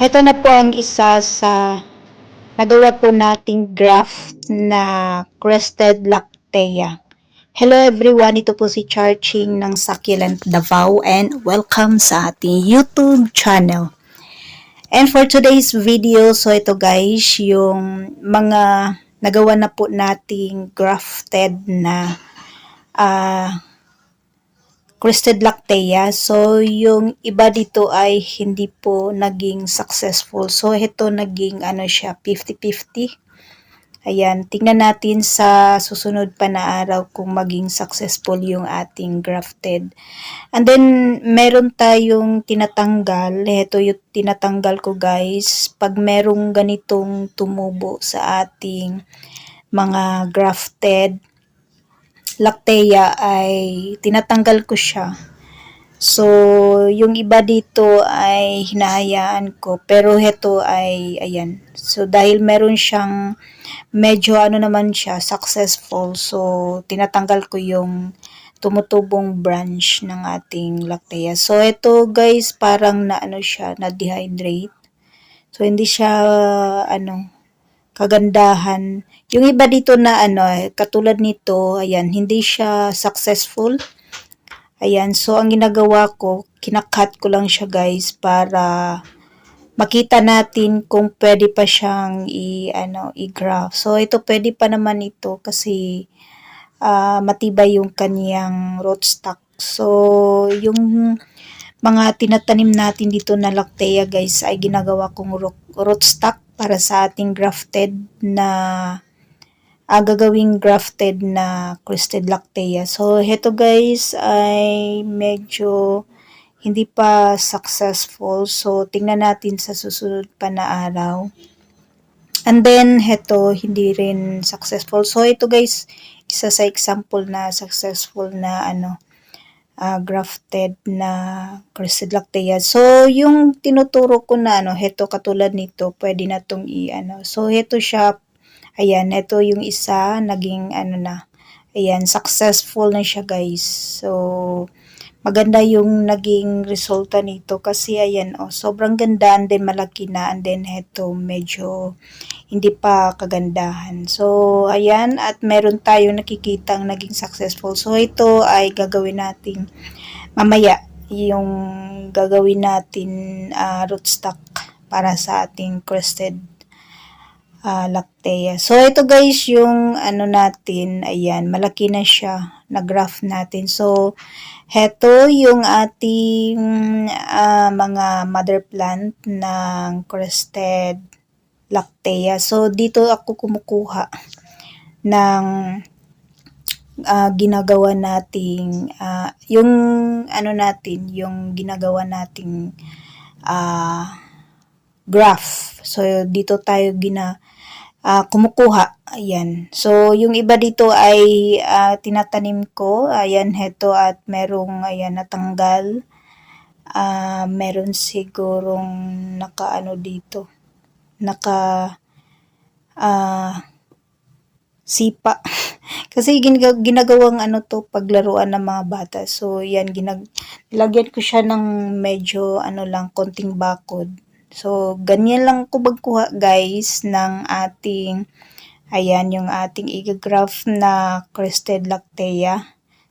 Ito na po ang isa sa nagawa po nating graft na crested lactea. Hello everyone, ito po si Charching ng Succulent Davao and welcome sa ating YouTube channel. And for today's video, so ito guys, yung mga nagawa na po nating grafted na crested lactea. So, yung iba dito ay hindi po naging successful. So, ito naging siya, 50-50. Ayan, tingnan natin sa susunod pa na araw kung maging successful yung ating grafted. And then, meron tayong tinatanggal. Ito yung tinatanggal ko guys. Pag merong ganitong tumubo sa ating mga grafted lactea ay tinatanggal ko siya. So, yung iba dito ay hinahayaan ko. Pero ito ay, ayan. So, dahil meron siyang medyo naman siya, successful. So, tinatanggal ko yung tumutubong branch ng ating lactea. So, ito guys, parang siya, na-dehydrate. So, hindi siya, kagandahan. Yung iba dito na katulad nito, ayan, hindi siya successful. Ayan, so ang ginagawa ko, kinakat ko lang siya guys para makita natin kung pwede pa siyang i-graft. So ito pwede pa naman ito kasi matibay yung kaniyang rootstock. So yung mga tinatanim natin dito na lactea guys ay ginagawa kong rootstock para sa ating grafted na gagawing grafted na crested lactea. So, heto guys ay medyo hindi pa successful. So, tingnan natin sa susunod pa na araw. And then, heto hindi rin successful. So, ito guys, isa sa example na successful na grafted na crested lactea. So, yung tinuturo ko na heto katulad nito, pwede na tong So, heto siya. Ayan, ito yung isa, naging na. Ayan, successful na siya guys. So, maganda yung naging resulta nito kasi ayan, sobrang ganda and then malaki na and then ito medyo hindi pa kagandahan. So, ayan, at meron tayong nakikitang naging successful. So, ito ay gagawin natin mamaya, yung gagawin natin rootstock para sa ating crested lactea. So, ito guys, yung natin, ayan, malaki na siya, na-graft natin. So, heto yung ating mga mother plant ng crested lactea. So, dito ako kumukuha ng ginagawa nating, yung natin, yung ginagawa nating graph. So, dito tayo kumukuha. Ayan. So, yung iba dito ay tinatanim ko. Ayan, heto at merong, ayan, natanggal. Meron sigurong dito. Sipa. Kasi ginagawang to paglaruan ng mga bata. So, yan, nilagyan ko siya ng medyo lang, konting bakod. So, ganyan lang ko magkuha guys ng ating, ayan, yung ating igagraph na crested lactea.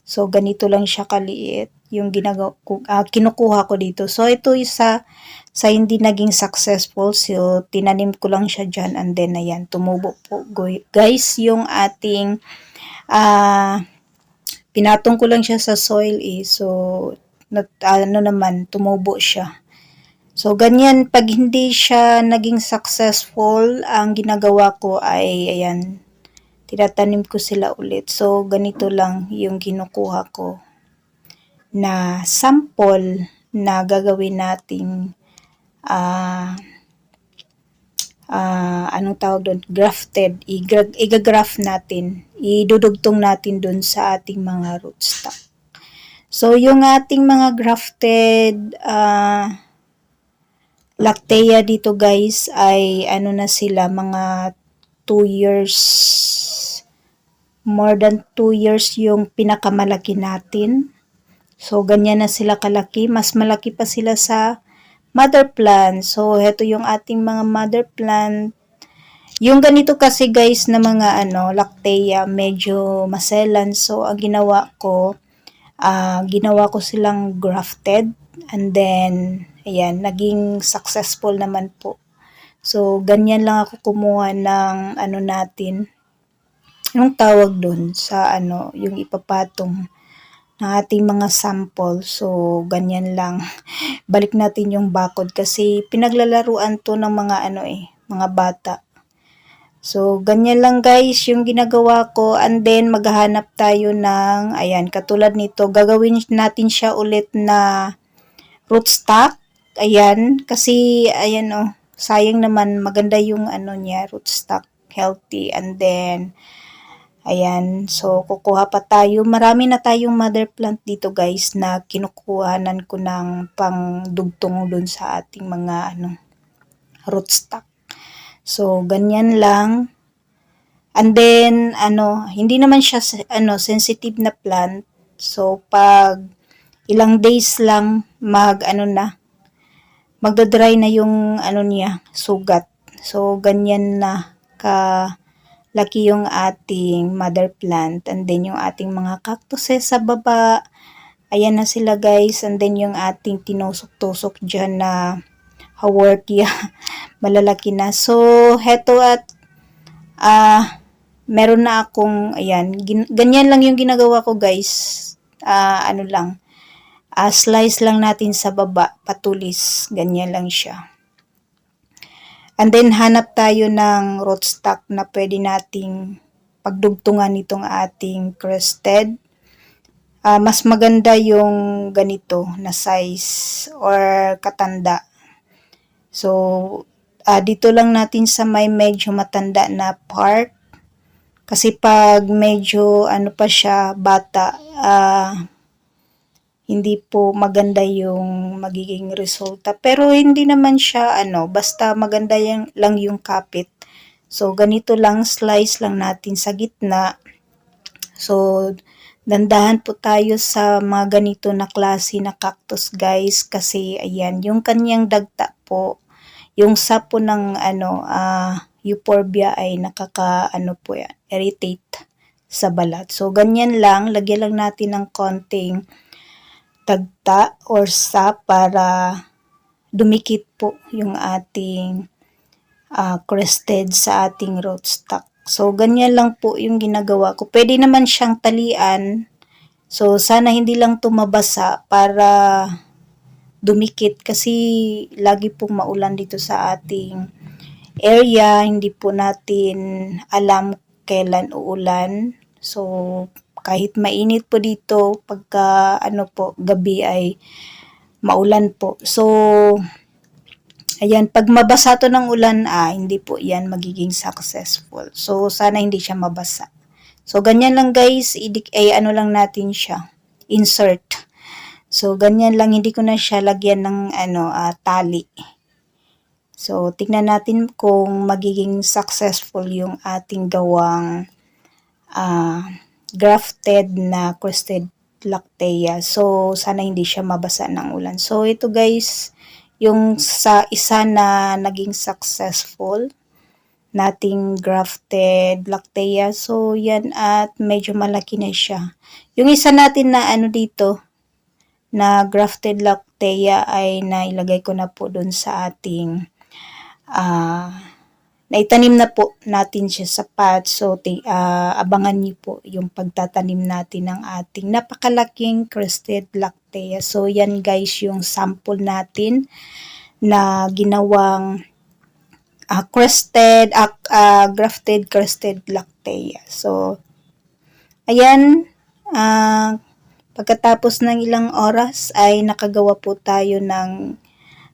So, ganito lang siya kaliit yung kinukuha ko dito. So, ito isa sa hindi naging successful. So, tinanim ko lang siya dyan and then, ayan, tumubo po guys yung ating pinatong ko lang siya sa soil So, naman, tumubo siya. So, ganyan, pag hindi siya naging successful, ang ginagawa ko ay, ayan, tinatanim ko sila ulit. So, ganito lang yung kinukuha ko na sample na gagawin nating, anong tawag doon? Grafted. Igagraft natin. Idudugtong natin doon sa ating mga rootstock. So, yung ating mga grafted, lactea dito guys ay na sila mga 2 years, more than 2 years yung pinakamalaki natin. So ganyan na sila kalaki, mas malaki pa sila sa mother plant. So, heto yung ating mga mother plant. Yung ganito kasi guys na mga lactea, medyo maselan. So, ang ginawa ko silang grafted. And then, ayan, naging successful naman po. So, ganyan lang ako kumuha ng natin. Anong tawag dun sa yung ipapatong ng ating mga sample. So, ganyan lang. Balik natin yung bakod kasi pinaglalaruan to ng mga mga bata. So, ganyan lang guys yung ginagawa ko. And then, maghahanap tayo ng, ayan, katulad nito. Gagawin natin siya ulit na rootstock. Ayan, kasi, ayan sayang naman, maganda yung niya, rootstock, healthy. And then, ayan, so kukuha pa tayo. Marami na tayong mother plant dito guys na kinukuhanan ko ng pangdugtong dun sa ating mga rootstock. So, ganyan lang. And then, hindi naman siya, sensitive na plant. So, pag ilang days lang, magdadry na yung, niya, sugat. So, ganyan na laki yung ating mother plant. And then, yung ating mga cactuses sa baba. Ayan na sila guys. And then, yung ating tinusok-tusok dyan na haworthia. Malalaki na. So, heto at meron na akong, ayan, ganyan lang yung ginagawa ko guys. Slice lang natin sa baba, patulis. Ganyan lang siya. And then, hanap tayo ng rootstock na pwede nating pagdugtungan itong ating crested. Mas maganda yung ganito na size or katanda. So, dito lang natin sa may medyo matanda na part. Kasi pag medyo pa siya bata, hindi po maganda yung magiging resulta. Pero hindi naman siya basta maganda lang yung kapit. So, ganito lang, slice lang natin sa gitna. So, dandahan po tayo sa mga ganito na klase na cactus guys. Kasi, ayan, yung kanyang dagta po, yung sapo ng euphorbia ay irritate sa balat. So, ganyan lang. Lagyan lang natin ng konting dagta or sap para dumikit po yung ating crested sa ating rootstock. So, ganyan lang po yung ginagawa ko. Pwede naman siyang talian. So, sana hindi lang tumabasa para dumikit kasi lagi pong maulan dito sa ating area. Hindi po natin alam kailan uulan. So, kahit mainit po dito, pagka gabi ay maulan po. So, ayan, pag mabasa to ng ulan, hindi po yan magiging successful. So, sana hindi siya mabasa. So, ganyan lang guys, lang natin siya, insert. So, ganyan lang, hindi ko na siya lagyan ng tali. So, tignan natin kung magiging successful yung ating gawang grafted na crested lactea. So, sana hindi siya mabasa ng ulan. So, ito guys, yung sa isa na naging successful nating grafted lactea. So, yan at medyo malaki na siya. Yung isa natin na dito, na grafted lactea ay nailagay ko na po dun sa ating naitanim na po natin siya sa pot. So, abangan niyo po yung pagtatanim natin ng ating napakalaking crested lactea. So, yan guys yung sample natin na ginawang grafted crested lactea. So, ayan, pagkatapos ng ilang oras ay nakagawa po tayo ng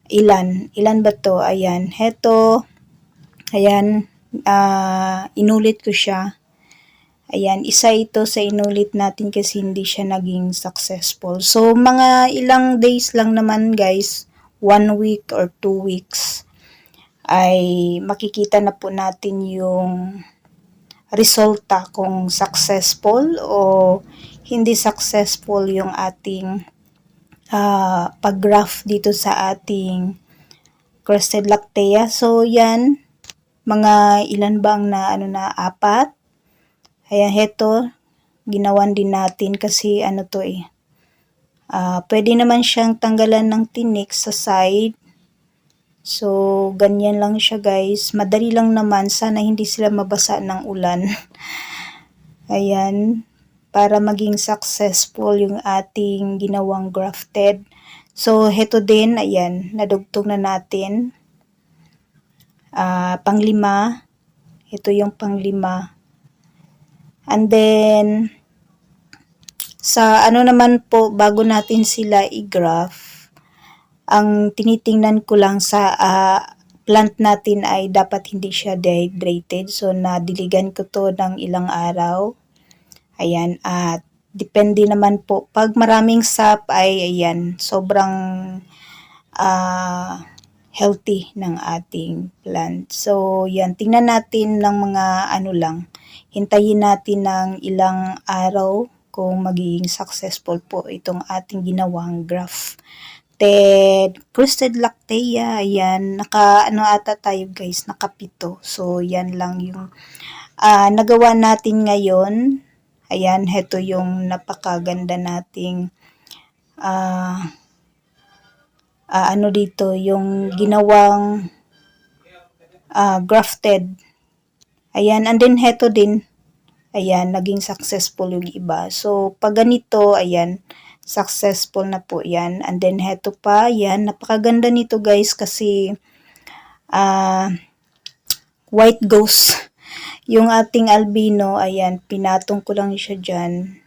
ilan ba to? Ayan, heto, ayan, inulit ko siya. Ayan, isa ito sa inulit natin kasi hindi siya naging successful. So, mga ilang days lang naman guys, 1 week or 2 weeks, ay makikita na po natin yung resulta kung successful o hindi successful yung ating pag-graft dito sa ating Crested Lactea. So, yan. Mga ilan bang na, apat. Ayan, heto. Ginawan din natin kasi to pwede naman siyang tanggalan ng tinik sa side. So, ganyan lang siya guys. Madali lang naman. Sana hindi sila mabasa ng ulan. Ayan. Para maging successful yung ating ginawang grafted. So, heto din. Ayan. Nadugtong na natin. Panglima. Ito yung panglima. And then, sa naman po, bago natin sila i-graft, ang tinitingnan ko lang sa plant natin ay dapat hindi siya dehydrated. So, nadiligan ko to ng ilang araw. Ayan, at depende naman po. Pag maraming sap ay, ayan, sobrang healthy ng ating plant. So, yan, tingnan natin ng mga lang. Hintayin natin ng ilang araw kung magiging successful po itong ating ginawang grafted Crested Lactea. Ayan, ata tayo guys, nakapito. So, yan lang yung nagawa natin ngayon. Ayan, heto yung napakaganda nating dito, yung ginawang grafted. Ayan, and then heto din. Ayan, naging successful yung iba. So, pag ganito, ayan, successful na po yan. And then, heto pa, yan, napakaganda nito guys kasi white ghost. Yung ating albino, ayan, pinatong ko lang siya dyan.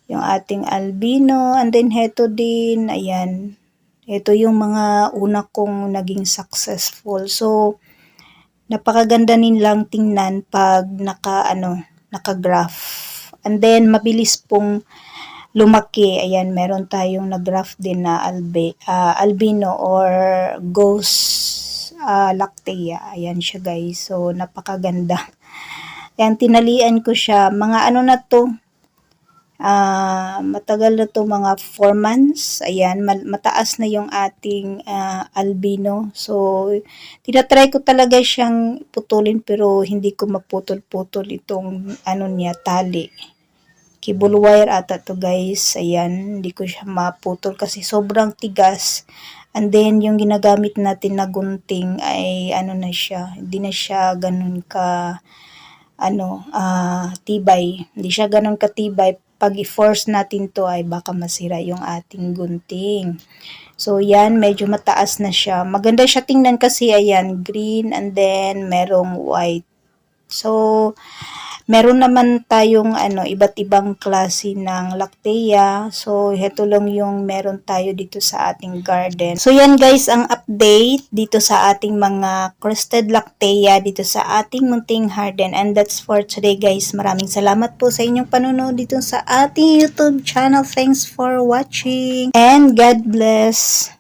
Yung ating albino, and then heto din, ayan. Ito yung mga una kong naging successful. So, napakaganda nilang tingnan pag naka-graph. And then, mabilis pong lumaki. Ayan, meron tayong nag-graph din na albino or ghost lactea. Ayan siya guys. So, napakaganda. Ayan, tinalian ko siya. Mga na to, matagal na to, mga 4 months. Ayan, mataas na yung ating albino. So, tinatry ko talaga siyang putulin pero hindi ko maputol-putol itong niya, tali. Cable wire ata to guys. Ayan, hindi ko siya maputol kasi sobrang tigas. And then, yung ginagamit natin na gunting ay na siya. Hindi na siya ganun ka tibay. Hindi siya ganun katibay. Pag i-force natin to ay baka masira yung ating gunting. So, yan, medyo mataas na siya. Maganda siya tingnan kasi, ayan, green and then merong white. So, meron naman tayong iba't ibang klase ng lactea. So, ito lang yung meron tayo dito sa ating garden. So, yan guys, ang update dito sa ating mga Crested Lactea dito sa ating munting garden. And that's for today guys. Maraming salamat po sa inyong panonood dito sa ating YouTube channel. Thanks for watching. And God bless.